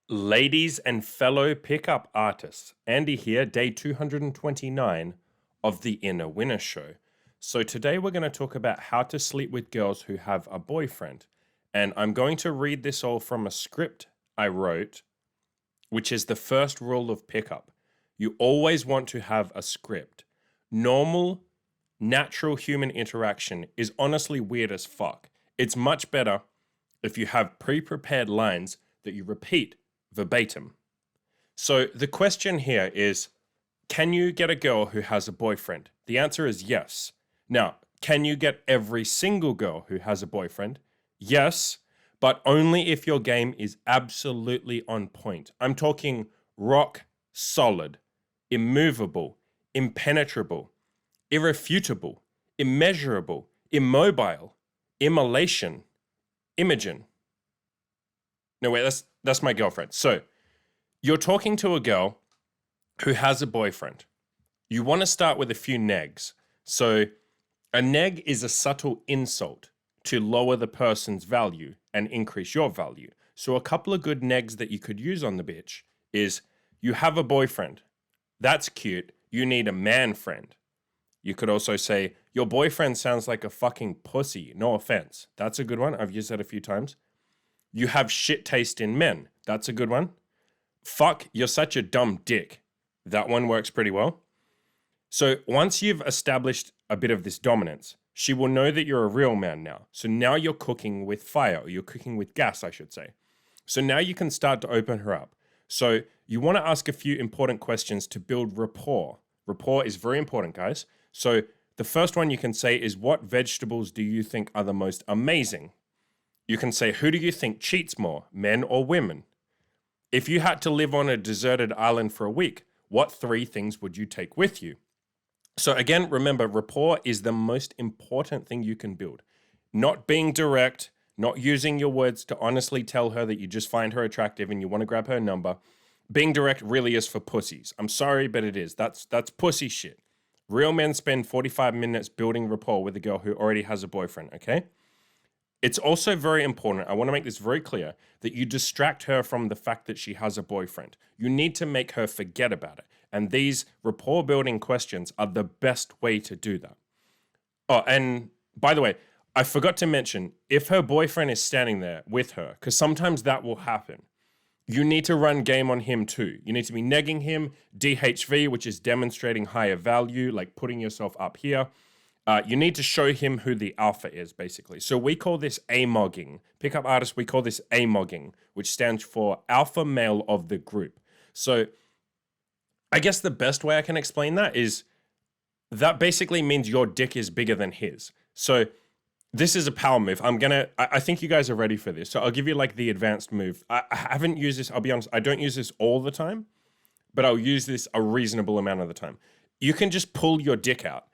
Ladies and fellow pickup artists, Andy here, day 229 of the Inner Winner Show. So today we're going to talk about how to sleep with girls who have a boyfriend. And I'm going to read this all from a script I wrote, which is the first rule of pickup. You always want to have a script. Normal, natural human interaction is honestly weird as fuck. It's much better if you have pre-prepared lines that you repeat verbatim. So the question here is, can you get a girl who has a boyfriend? The answer is yes. Now, can you get every single girl who has a boyfriend? Yes, but only if your game is absolutely on point. I'm talking rock solid, immovable, impenetrable, irrefutable, immeasurable, immobile, immolation, Imogen. No, wait, that's my girlfriend. So you're talking to a girl who has a boyfriend. You want to start with a few negs. So a neg is a subtle insult to lower the person's value and increase your value. So a couple of good negs that you could use on the bitch is, you have a boyfriend. That's cute. You need a man friend. You could also say, your boyfriend sounds like a fucking pussy. No offense. That's a good one. I've used that a few times. You have shit taste in men. That's a good one. Fuck, you're such a dumb dick. That one works pretty well. So once you've established a bit of this dominance, she will know that you're a real man now. So now you're cooking with fire, or you're cooking with gas, I should say. So now you can start to open her up. So you want to ask a few important questions to build rapport. Rapport is very important, guys. So the first one you can say is, what vegetables do you think are the most amazing? You can say, who do you think cheats more, men or women? If you had to live on a deserted island for a week, what 3 things would you take with you? So again, remember, rapport is the most important thing you can build. Not being direct, not using your words to honestly tell her that you just find her attractive and you want to grab her number. Being direct really is for pussies. I'm sorry, but it is. That's pussy shit. Real men spend 45 minutes building rapport with a girl who already has a boyfriend, okay? It's also very important, I want to make this very clear, that you distract her from the fact that she has a boyfriend. You need to make her forget about it. And these rapport building questions are the best way to do that. Oh, and by the way, I forgot to mention, if her boyfriend is standing there with her, because sometimes that will happen, you need to run game on him too. You need to be negging him, DHV, which is demonstrating higher value, like putting yourself up here. You need to show him who the alpha is, basically. So we call this amogging. Pickup artists, we call this amogging, which stands for alpha male of the group. So I guess the best way I can explain that is that basically means your dick is bigger than his. So this is a power move. I think you guys are ready for this. So I'll give you like the advanced move. I haven't used this, I'll be honest, I don't use this all the time, but I'll use this a reasonable amount of the time. You can just pull your dick out.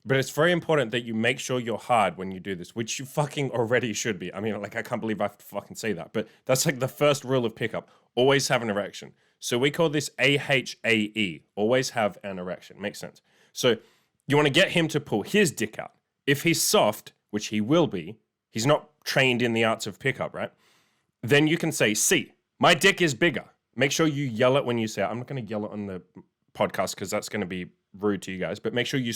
But it's very important that you make sure you're hard when you do this, which you fucking already should be. I mean, like, I can't believe I have to fucking say that, but that's like the first rule of pickup. Always have an erection. So we call this AHAE. Always have an erection. Makes sense. So you want to get him to pull his dick out. If he's soft, which he will be, he's not trained in the arts of pickup, right? Then you can say, see, my dick is bigger. Make sure you yell it when you say it. I'm not going to yell it on the podcast because that's going to be rude to you guys, but make sure you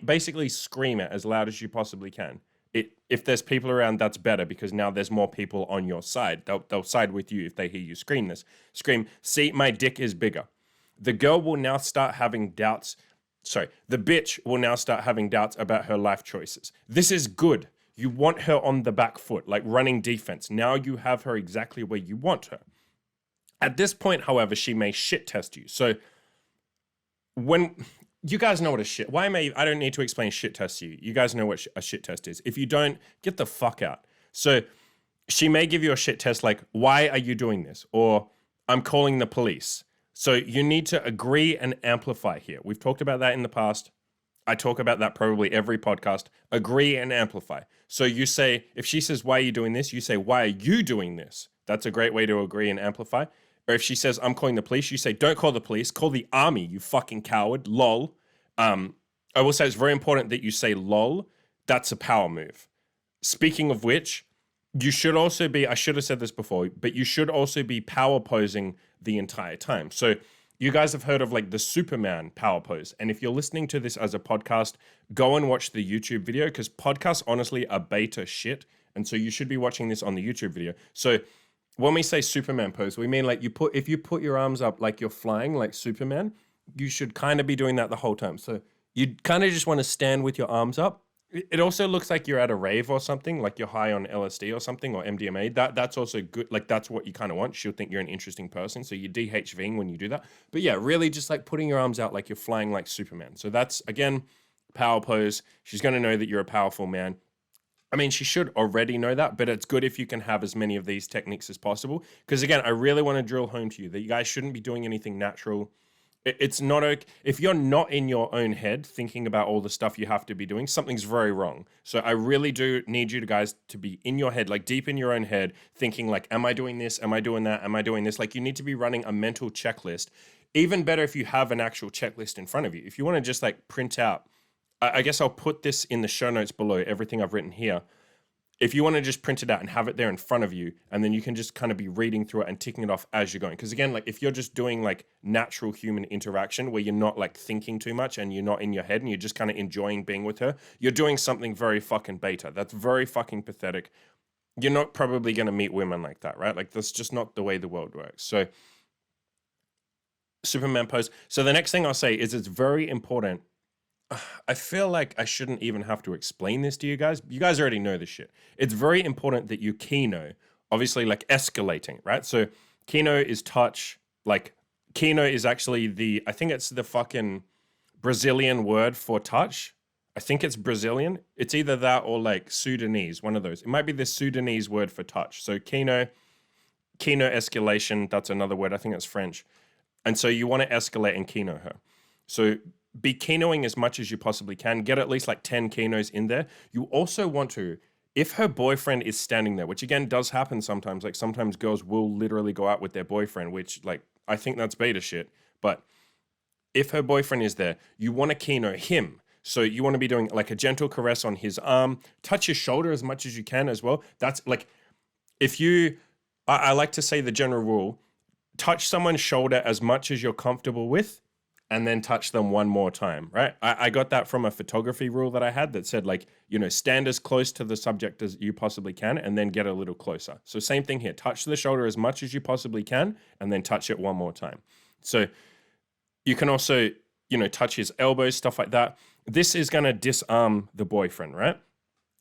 basically scream it as loud as you possibly can. If there's people around, that's better, because now there's more people on your side. They'll side with you if they hear you scream this. Scream, see, my dick is bigger. The girl will now start having doubts. Sorry, the bitch will now start having doubts about her life choices. This is good. You want her on the back foot, like running defense. Now you have her exactly where you want her. At this point, however, she may shit test you. So when you guys know what a shit, I don't need to explain shit test to you. You guys know what a shit test is. If you don't, get the fuck out. So she may give you a shit test like, why are you doing this? Or I'm calling the police. So you need to agree and amplify here. We've talked about that in the past. I talk about that probably every podcast. Agree and amplify. So you say, if she says, why are you doing this? You say, why are you doing this? That's a great way to agree and amplify. Or if she says, I'm calling the police, you say, don't call the police, call the army, you fucking coward, lol. I will say it's very important that you say lol. That's a power move. Speaking of which, You should also be, I should have said this before, but you should also be power posing the entire time. So you guys have heard of like the Superman power pose. And if you're listening to this as a podcast, go and watch the YouTube video because podcasts honestly are beta shit. And so you should be watching this on the YouTube video. So when we say Superman pose, we mean like if you put your arms up like you're flying like Superman, you should kind of be doing that the whole time. So you kind of just want to stand with your arms up. It also looks like you're at a rave or something, like you're high on LSD or something, or MDMA. That's also good. Like that's what you kind of want. She'll think you're an interesting person. So you're DHVing when you do that. But yeah, really just like putting your arms out like you're flying like Superman. So that's, again, power pose. She's going to know that you're a powerful man. I mean, she should already know that, but it's good if you can have as many of these techniques as possible. Because again, I really want to drill home to you that you guys shouldn't be doing anything natural. It's not okay. If you're not in your own head thinking about all the stuff you have to be doing, something's very wrong. So I really do need you guys to be in your head, like deep in your own head, thinking like, am I doing this? Am I doing that? Am I doing this? Like you need to be running a mental checklist. Even better if you have an actual checklist in front of you. If you want to just like print out, I guess I'll put this in the show notes below, everything I've written here. If you want to just print it out and have it there in front of you, and then you can just kind of be reading through it and ticking it off as you're going. Because again, like if you're just doing like natural human interaction where you're not like thinking too much and you're not in your head and you're just kind of enjoying being with her, you're doing something very fucking beta. That's very fucking pathetic. You're not probably going to meet women like that, right? Like that's just not the way the world works. So Superman pose. So the next thing I'll say is it's very important. I feel like I shouldn't even have to explain this to you guys. You guys already know this shit. It's very important that you kino, obviously like escalating, right? So kino is touch, like kino is actually I think it's the fucking Brazilian word for touch. I think it's Brazilian. It's either that or like Sudanese, one of those. It might be the Sudanese word for touch. So kino escalation, that's another word. I think it's French. And so you want to escalate and kino her. So be kenoing as much as you possibly can. Get at least like 10 kenos in there. You also want to, if her boyfriend is standing there, which again does happen sometimes, like sometimes girls will literally go out with their boyfriend, which like, I think that's beta shit. But if her boyfriend is there, you want to keno him. So you want to be doing like a gentle caress on his arm, touch his shoulder as much as you can as well. That's like, I like to say the general rule, touch someone's shoulder as much as you're comfortable with, and then touch them one more time, right? I got that from a photography rule that I had that said like, stand as close to the subject as you possibly can and then get a little closer. So same thing here, touch the shoulder as much as you possibly can and then touch it one more time. So you can also, touch his elbows, stuff like that. This is gonna disarm the boyfriend, right?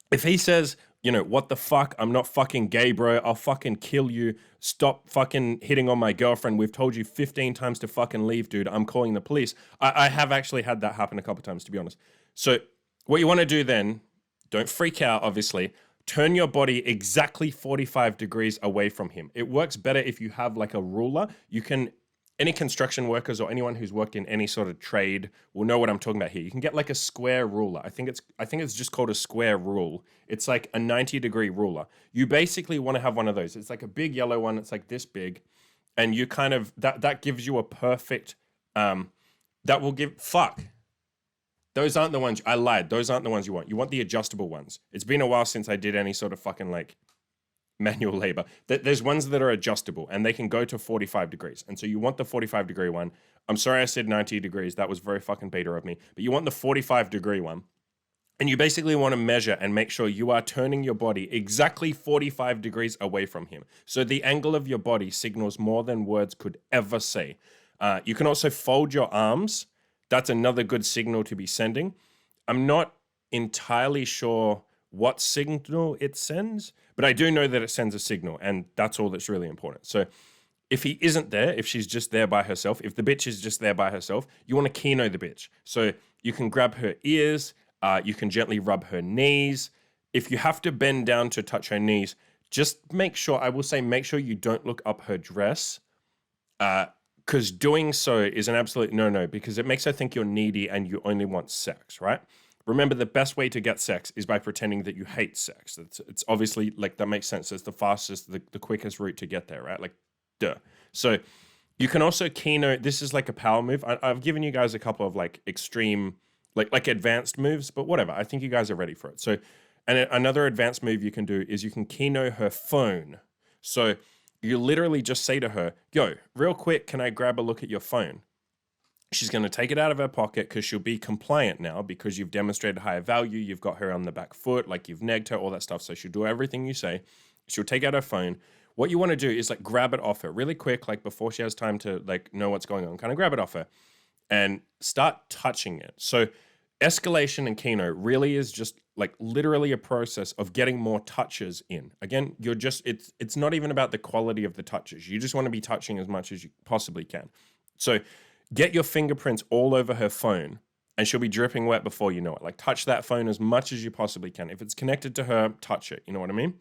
If he says, what the fuck? I'm not fucking gay, bro. I'll fucking kill you. Stop fucking hitting on my girlfriend. We've told you 15 times to fucking leave, dude. I'm calling the police. I have actually had that happen a couple times, to be honest. So what you want to do then, don't freak out, obviously. Turn your body exactly 45 degrees away from him. It works better if you have like a ruler. Any construction workers or anyone who's worked in any sort of trade will know what I'm talking about here. You can get like a square ruler. I think it's just called a square rule. It's like a 90-degree ruler. You basically want to have one of those. It's like a big yellow one. It's like this big. And you kind of, that gives you a perfect, Those aren't the ones, I lied. Those aren't the ones you want. You want the adjustable ones. It's been a while since I did any sort of fucking like manual labor. There's ones that are adjustable and they can go to 45 degrees. And so you want the 45 degree one. I'm sorry I said 90 degrees. That was very fucking beta of me. But you want the 45 degree one. And you basically want to measure and make sure you are turning your body exactly 45 degrees away from him. So the angle of your body signals more than words could ever say. You can also fold your arms. That's another good signal to be sending. I'm not entirely sure what signal it sends, but I do know that it sends a signal, and that's all that's really important. So if he isn't there, if she's just there by herself, if the bitch is just there by herself, you want to keno the bitch. So you can grab her ears, you can gently rub her knees. If you have to bend down to touch her knees, just make sure you don't look up her dress, because doing so is an absolute no-no, because it makes her think you're needy and you only want sex, right? Remember, the best way to get sex is by pretending that you hate sex. It's obviously, like, that makes sense. It's the fastest, the quickest route to get there, right? Like, duh. So you can also keynote, this is like a power move. I've given you guys a couple of like extreme, like advanced moves, but whatever. I think you guys are ready for it. So And another advanced move you can do is you can keynote her phone. So you literally just say to her, yo, real quick, can I grab a look at your phone? She's going to take it out of her pocket because she'll be compliant now because you've demonstrated higher value. You've got her on the back foot, like you've negged her, all that stuff. So she'll do everything you say. She'll take out her phone. What you want to do is like grab it off her really quick, like before she has time to like know what's going on, kind of grab it off her and start touching it. So escalation and keynote really is just like literally a process of getting more touches in. Again, it's not even about the quality of the touches. You just want to be touching as much as you possibly can. So get your fingerprints all over her phone and she'll be dripping wet before you know it. Like touch that phone as much as you possibly can. If it's connected to her, touch it. You know what I mean?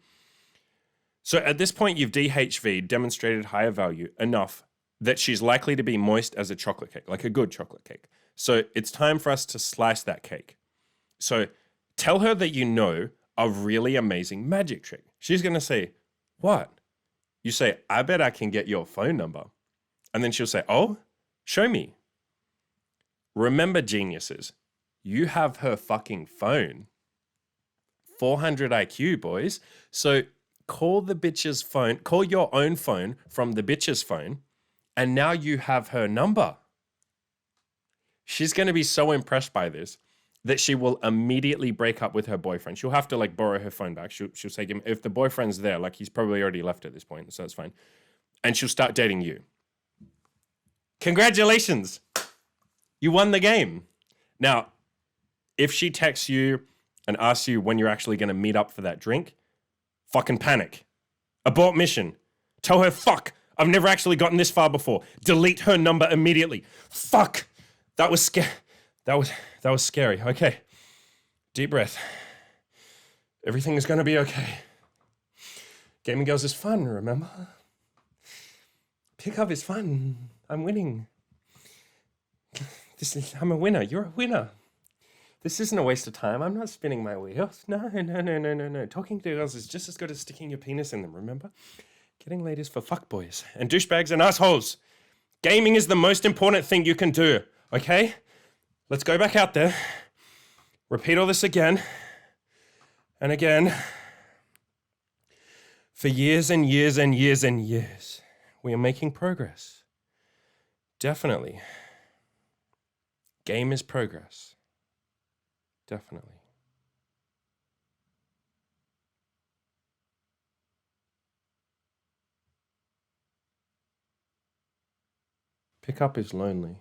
So at this point, you've DHV, demonstrated higher value, enough that she's likely to be moist as a chocolate cake, like a good chocolate cake. So it's time for us to slice that cake. So tell her that you know a really amazing magic trick. She's going to say, what? You say, I bet I can get your phone number. And then she'll say, oh, show me. Remember, geniuses, you have her fucking phone. 400 IQ, boys. So call the bitch's phone, call your own phone from the bitch's phone, and now you have her number. She's going to be so impressed by this that she will immediately break up with her boyfriend. She'll have to like borrow her phone back. She'll say, if the boyfriend's there, like he's probably already left at this point, so that's fine. And she'll start dating you. Congratulations. You won the game. Now, if she texts you and asks you when you're actually going to meet up for that drink, fucking panic. Abort mission. Tell her, fuck, I've never actually gotten this far before. Delete her number immediately. Fuck. That was scary. That was scary. Okay. Deep breath. Everything is going to be okay. Gaming girls is fun, remember? Pickup is fun. I'm winning. I'm a winner. You're a winner. This isn't a waste of time. I'm not spinning my wheels. No. Talking to girls is just as good as sticking your penis in them, remember? Getting laid is for fuckboys and douchebags and assholes. Gaming is the most important thing you can do, okay? Let's go back out there. Repeat all this again and again. For years and years and years and years, we are making progress. Definitely. Game is progress. Definitely. Pickup is lonely.